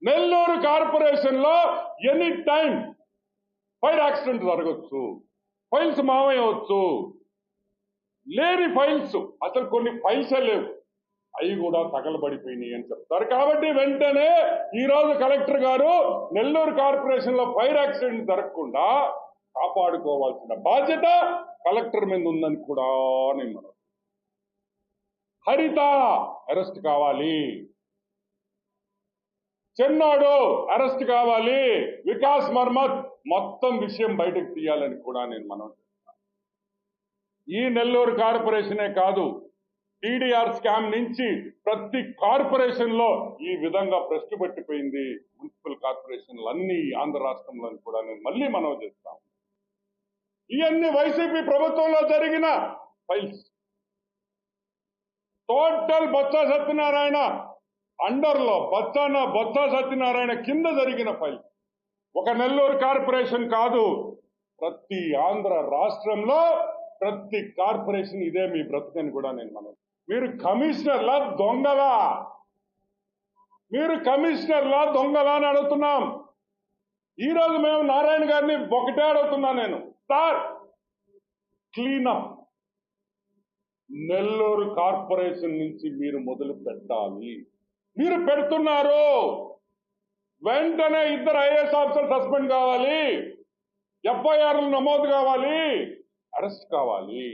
Nellore corporation లో any time fire accident జరగచ్చు, files మావయ్యవచ్చు. లేని ఫైల్స్, అసలు కొన్ని ఫైల్సే లేవు, అవి కూడా తగలబడిపోయినాయి అని చెప్తారు. కాబట్టి వెంటనే ఈ రోజు కలెక్టర్ గారు నెల్లూరు కార్పొరేషన్ లో ఫైర్ యాక్సిడెంట్ జరగకుండా కాపాడుకోవాల్సిన బాధ్యత కలెక్టర్ మీద ఉందని కూడా నేను మనం. హరిత అరెస్ట్ కావాలి, చెన్నాడు అరెస్ట్ కావాలి, వికాస్ మర్మత్ మొత్తం విషయం బయటకు తీయాలని కూడా నేను మనం చేస్తాను. ఈ నెల్లూరు కార్పొరేషనే కాదు, టీడీఆర్ స్కామ్ నుంచి ప్రతి కార్పొరేషన్ లో ఈ విధంగా భ్రష్టు పట్టిపోయింది. మున్సిపల్ కార్పొరేషన్లు అన్ని ఆంధ్ర రాష్ట్రంలో కూడా నేను మళ్ళీ మనవి చేస్తాను. ఇవన్నీ వైసీపీ ప్రభుత్వంలో జరిగిన ఫైల్స్. టోటల్ బొత్స సత్యనారాయణ అండర్లో బొత్స సత్యనారాయణ కింద జరిగిన ఫైల్. ఒక నెల్లూరు కార్పొరేషన్ కాదు, ప్రతి ఆంధ్ర రాష్ట్రంలో ప్రతి కార్పొరేషన్ ఇదే మీ బ్రతుకని కూడా నేను మనం. మీరు కమిషనర్లా దొంగలా, అని అడుగుతున్నాం. ఈ రోజు మేము నారాయణ గారిని ఒకటే అడుగుతున్నా నేను, సార్ క్లీనప్ నెల్లూరు కార్పొరేషన్ నుంచి మీరు మొదలు పెట్టాలి. మీరు పెడుతున్నారు, వెంటనే 2 ఐఏఎస్ ఆఫీసర్ సస్పెండ్ కావాలి, ఎఫ్ఐఆర్లు నమోదు కావాలి, అరెస్ట్ కావాలి.